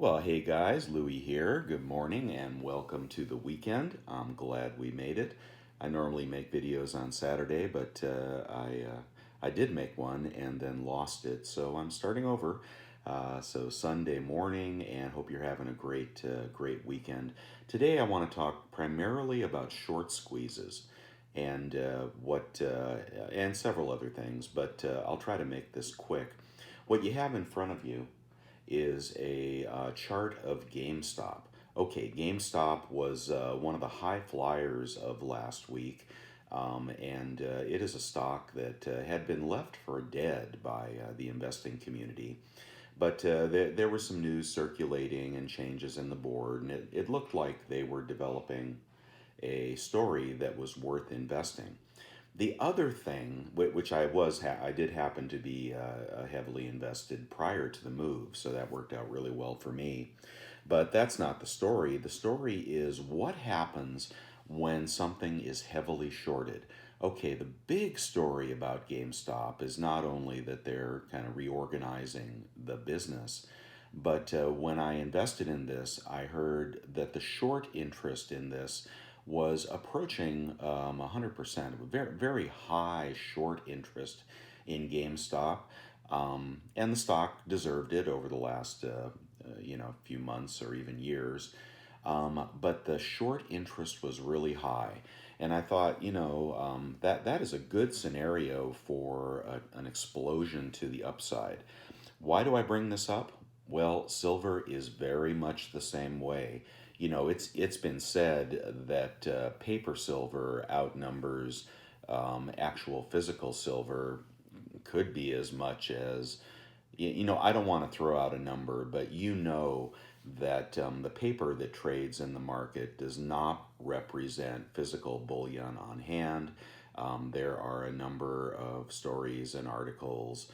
Well, hey guys, Louie here. Good morning and welcome to the weekend. I'm glad we made it. I normally make videos on Saturday, but I did make one and then lost it, so I'm starting over. So Sunday morning, and hope you're having a great weekend. Today, I want to talk primarily about short squeezes and and several other things, but I'll try to make this quick. What you have in front of you is a chart of GameStop. Okay, GameStop was one of the high flyers of last week, and it is a stock that had been left for dead by the investing community. But there was some news circulating and changes in the board, and it looked like they were developing a story that was worth investing. The other thing, which I did happen to be heavily invested prior to the move, so that worked out really well for me. But that's not the story. The story is what happens when something is heavily shorted. Okay, the big story about GameStop is not only that they're kind of reorganizing the business, but when I invested in this, I heard that the short interest in this was approaching 100%, a very high short interest in GameStop, and the stock deserved it over the last few months or even years. But the short interest was really high, and I thought, that is a good scenario for an explosion to the upside. Why do I bring this up? Well, silver is very much the same way. It's been said that paper silver outnumbers actual physical silver, could be as much as, I don't want to throw out a number, but that the paper that trades in the market does not represent physical bullion on hand. There are a number of stories and articles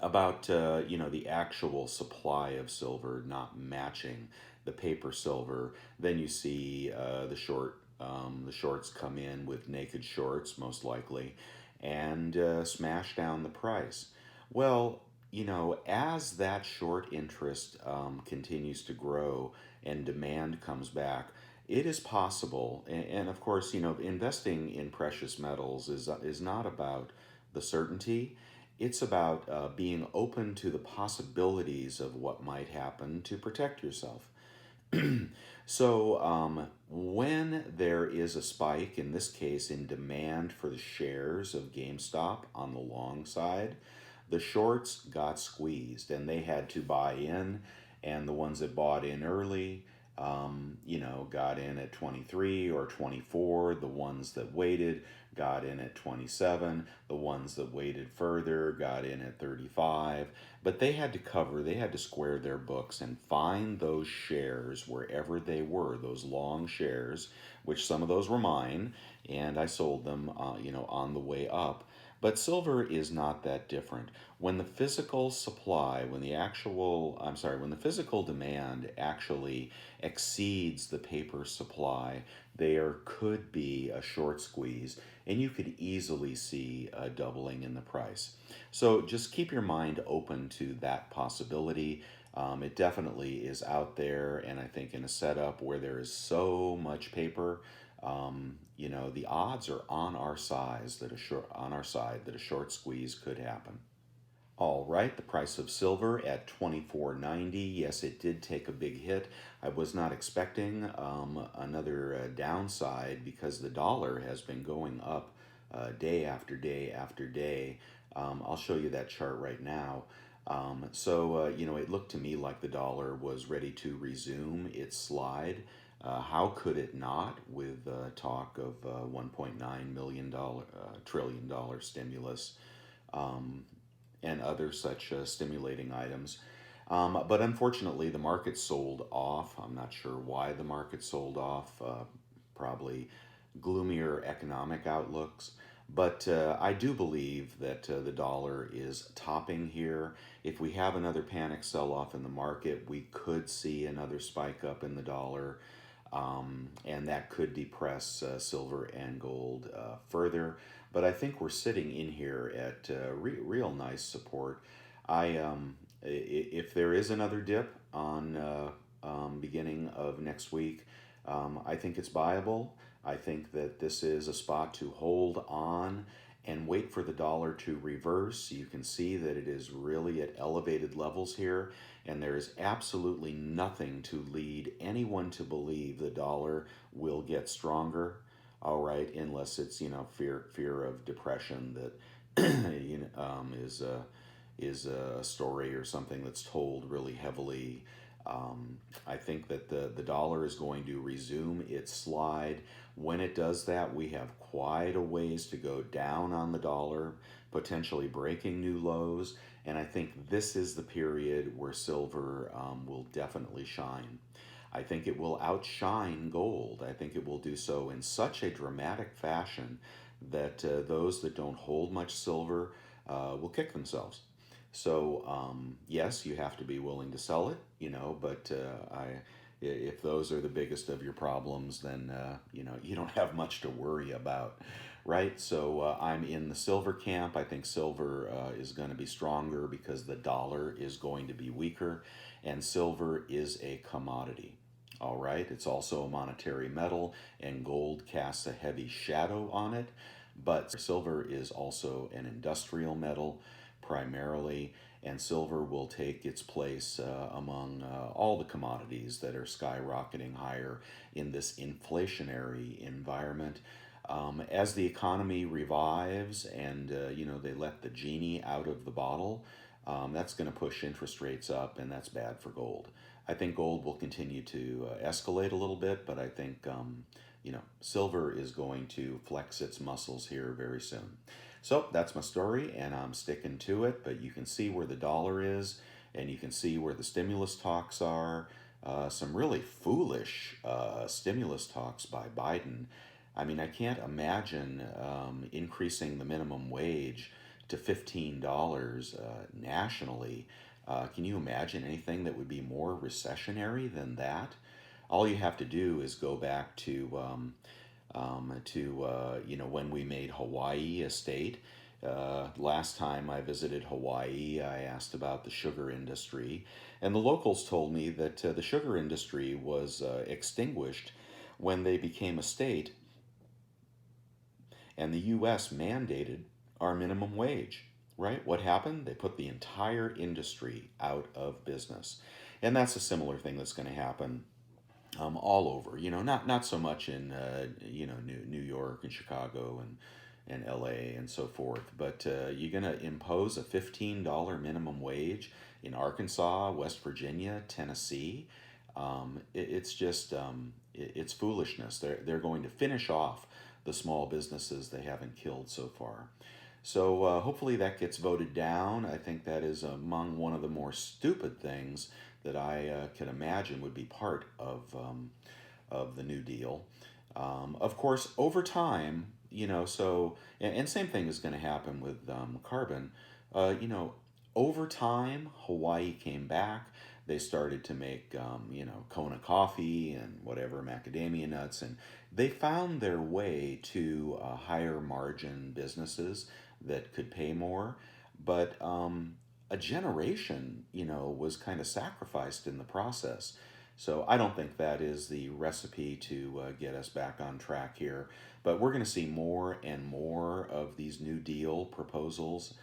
about the actual supply of silver not matching the paper silver. Then you see the shorts come in with naked shorts, most likely, and smash down the price. Well, as that short interest continues to grow and demand comes back, it is possible, and of course, investing in precious metals is not about the certainty. It's about being open to the possibilities of what might happen to protect yourself. So, when there is a spike, in this case in demand for the shares of GameStop on the long side, the shorts got squeezed and they had to buy in, and the ones that bought in early, got in at 23 or 24. The ones that waited got in at 27. The ones that waited further got in at 35. But they had to square their books and find those shares wherever they were, those long shares, which some of those were mine, and I sold them, on the way up. But silver is not that different. When the physical supply, when the physical demand actually exceeds the paper supply, there could be a short squeeze, and you could easily see a doubling in the price. So just keep your mind open to that possibility. It definitely is out there, and I think in a setup where there is so much paper, the odds are on our side that a short squeeze could happen. All right, the price of silver at 24.90. Yes, it did take a big hit. I was not expecting another downside because the dollar has been going up day after day after day. I'll show you that chart right now. It looked to me like the dollar was ready to resume its slide. How could it not, with talk of $1.9 trillion stimulus and other such stimulating items? But unfortunately, the market sold off. I'm not sure why the market sold off. Probably gloomier economic outlooks. But I do believe that the dollar is topping here. If we have another panic sell off in the market, we could see another spike up in the dollar. And that could depress silver and gold further. But I think we're sitting in here at real nice support. If there is another dip on beginning of next week, I think it's buyable. I think that this is a spot to hold on and wait for the dollar to reverse. You can see that it is really at elevated levels here, and there is absolutely nothing to lead anyone to believe the dollar will get stronger. All right, unless it's fear of depression that is a story or something that's told really heavily. I think that the dollar is going to resume its slide. When it does that, we have quite a ways to go down on the dollar, potentially breaking new lows. And I think this is the period where silver will definitely shine. I think it will outshine gold. I think it will do so in such a dramatic fashion that those that don't hold much silver will kick themselves. So yes, you have to be willing to sell it, but if those are the biggest of your problems, then you don't have much to worry about, right? So I'm in the silver camp. I think silver is going to be stronger because the dollar is going to be weaker, and silver is a commodity. All right, it's also a monetary metal, and gold casts a heavy shadow on it. But silver is also an industrial metal primarily, and silver will take its place among all the commodities that are skyrocketing higher in this inflationary environment. As the economy revives and they let the genie out of the bottle, that's going to push interest rates up, and that's bad for gold. I think gold will continue to escalate a little bit, but I think silver is going to flex its muscles here very soon. So that's my story, and I'm sticking to it. But you can see where the dollar is, and you can see where the stimulus talks are. Some really foolish stimulus talks by Biden. I mean, I can't imagine increasing the minimum wage to $15 nationally. Can you imagine anything that would be more recessionary than that? All you have to do is go back to when we made Hawaii a state. Last time I visited Hawaii, I asked about the sugar industry, and the locals told me that the sugar industry was extinguished when they became a state, and the U.S. mandated our minimum wage. Right? What happened? They put the entire industry out of business, and that's a similar thing that's going to happen all over. Not so much in New York and Chicago and L.A. and so forth, but you're going to impose a $15 minimum wage in Arkansas, West Virginia, Tennessee. It's just it's foolishness. They're going to finish off the small businesses they haven't killed so far. So hopefully that gets voted down. I think that is among one of the more stupid things that I can imagine would be part of the New Deal. Of course, over time, and same thing is going to happen with carbon. Over time, Hawaii came back. They started to make, Kona coffee and whatever, macadamia nuts, and they found their way to higher margin businesses that could pay more. But a generation, was kind of sacrificed in the process. So I don't think that is the recipe to get us back on track here. But we're going to see more and more of these New Deal proposals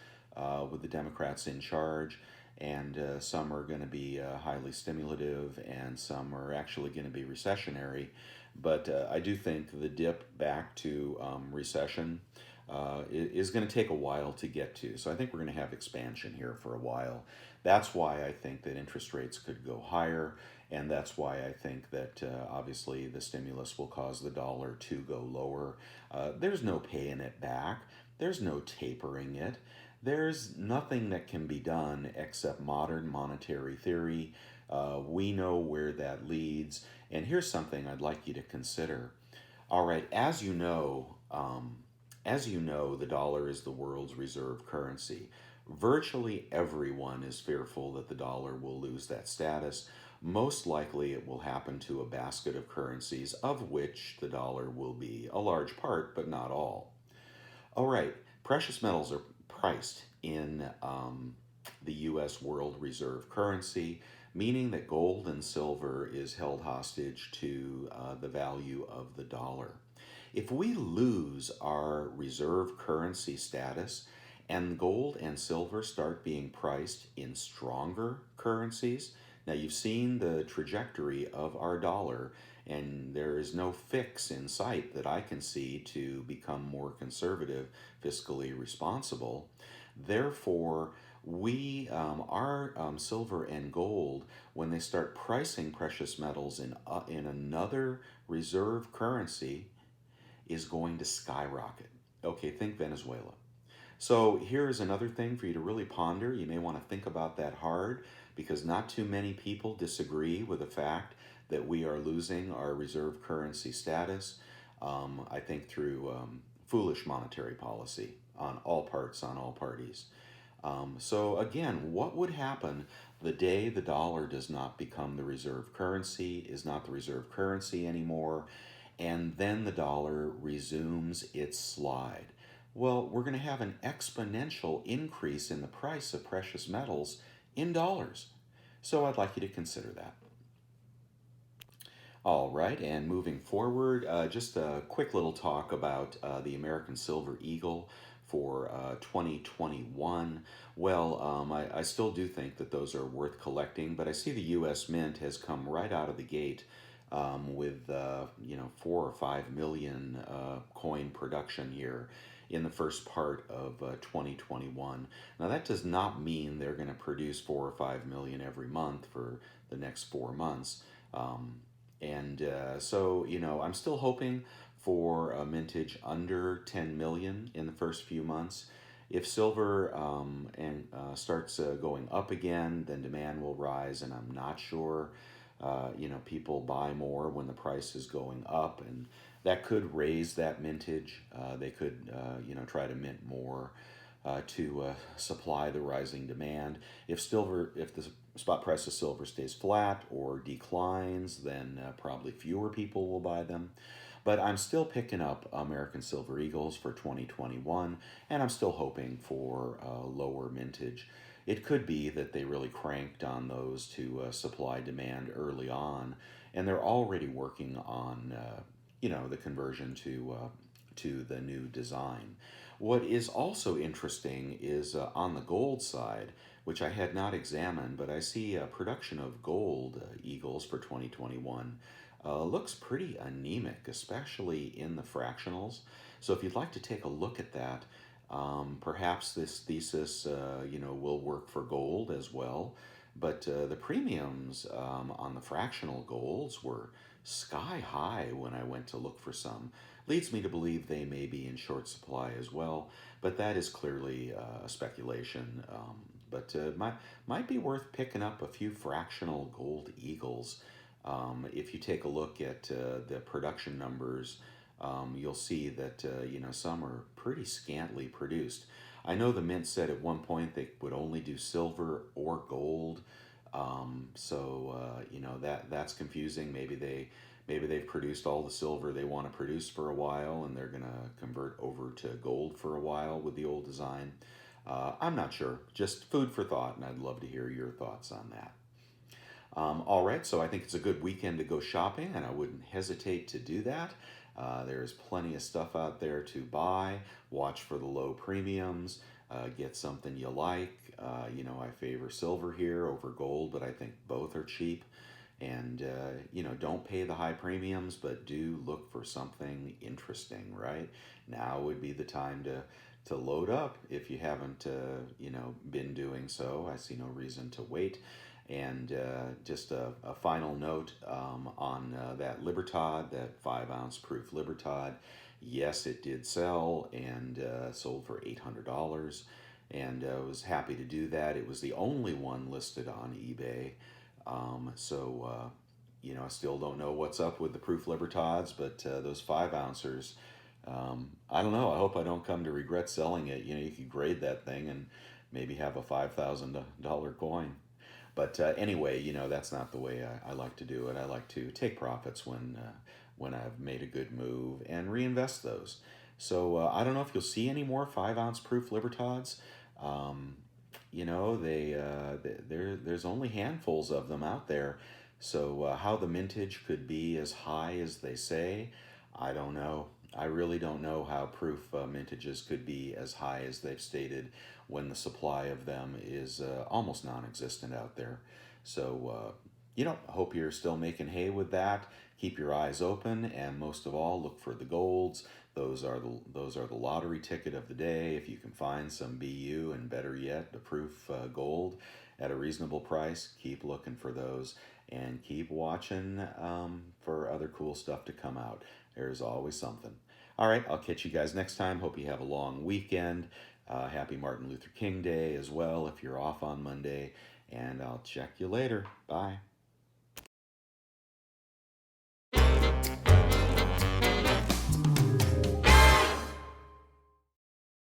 with the Democrats in charge. And some are going to be highly stimulative, and some are actually going to be recessionary. But I do think the dip back to recession is going to take a while to get to. So I think we're going to have expansion here for a while. That's why I think that interest rates could go higher, and that's why I think that obviously the stimulus will cause the dollar to go lower. There's no paying it back, there's no tapering it. There's nothing that can be done except modern monetary theory. We know where that leads. And here's something I'd like you to consider. All right, as you know, the dollar is the world's reserve currency. Virtually everyone is fearful that the dollar will lose that status. Most likely, it will happen to a basket of currencies, of which the dollar will be a large part, but not all. All right, precious metals are priced in the U.S. world reserve currency, meaning that gold and silver is held hostage to the value of the dollar. If we lose our reserve currency status and gold and silver start being priced in stronger currencies, now you've seen the trajectory of our dollar, and there is no fix in sight that I can see to become more conservative, fiscally responsible. Therefore, our silver and gold, when they start pricing precious metals in another reserve currency, is going to skyrocket. Okay, think Venezuela. So here's another thing for you to really ponder. You may want to think about that hard because not too many people disagree with the fact that we are losing our reserve currency status. I think through foolish monetary policy on all parts, on all parties. So again, what would happen the day the dollar does not become the reserve currency, is not the reserve currency anymore, and then the dollar resumes its slide? Well, we're going to have an exponential increase in the price of precious metals in dollars. So I'd like you to consider that. All right, and moving forward, just a quick little talk about the American Silver Eagle for 2021. Well, I still do think that those are worth collecting, but I see the U.S. Mint has come right out of the gate with 4 or 5 million coin production here in the first part of 2021. Now that does not mean they're going to produce 4 or 5 million every month for the next 4 months. I'm still hoping for a mintage under 10 million in the first few months. If silver starts going up again, then demand will rise, and I'm not sure. People buy more when the price is going up, and that could raise that mintage. They could, try to mint more to supply the rising demand. If the spot price of silver stays flat or declines, then probably fewer people will buy them. But I'm still picking up American Silver Eagles for 2021, and I'm still hoping for lower mintage. It could be that they really cranked on those to supply demand early on, and they're already working on the conversion to the new design. What is also interesting is on the gold side, which I had not examined, but I see production of gold eagles for 2021 looks pretty anemic, especially in the fractionals. So if you'd like to take a look at that, perhaps this thesis, will work for gold as well. But the premiums on the fractional golds were sky high when I went to look for some. Leads me to believe they may be in short supply as well, but that is clearly a speculation. Might be worth picking up a few fractional gold eagles. If you take a look at the production numbers, you'll see that some are pretty scantily produced. I know the mint said at one point they would only do silver or gold, that's confusing. Maybe they've produced all the silver they want to produce for a while, and they're gonna convert over to gold for a while with the old design. I'm not sure. Just food for thought, and I'd love to hear your thoughts on that. All right, so I think it's a good weekend to go shopping, and I wouldn't hesitate to do that. There's plenty of stuff out there to buy. Watch for the low premiums. Get something you like. I favor silver here over gold, but I think both are cheap. And, don't pay the high premiums, but do look for something interesting, right? Now would be the time to load up if you haven't, been doing so. I see no reason to wait. And just a final note on that Libertad, that 5-ounce proof Libertad. Yes, it did sell and sold for $800. And I was happy to do that. It was the only one listed on eBay. I still don't know what's up with the proof Libertads, but those 5-ouncers, I don't know. I hope I don't come to regret selling it. You could grade that thing and maybe have a $5,000 coin. But anyway, that's not the way I like to do it. I like to take profits when I've made a good move and reinvest those. So I don't know if you'll see any more 5-ounce proof Libertads. there's only handfuls of them out there. So how the mintage could be as high as they say, I don't know. I really don't know how proof mintages could be as high as they've stated when the supply of them is almost non-existent out there. So, I hope you're still making hay with that. Keep your eyes open, and most of all, look for the golds. Those are the lottery ticket of the day. If you can find some BU, and better yet, the proof gold at a reasonable price, keep looking for those, and keep watching for other cool stuff to come out. There's always something. All right, I'll catch you guys next time. Hope you have a long weekend. Happy Martin Luther King Day as well if you're off on Monday. And I'll check you later. Bye.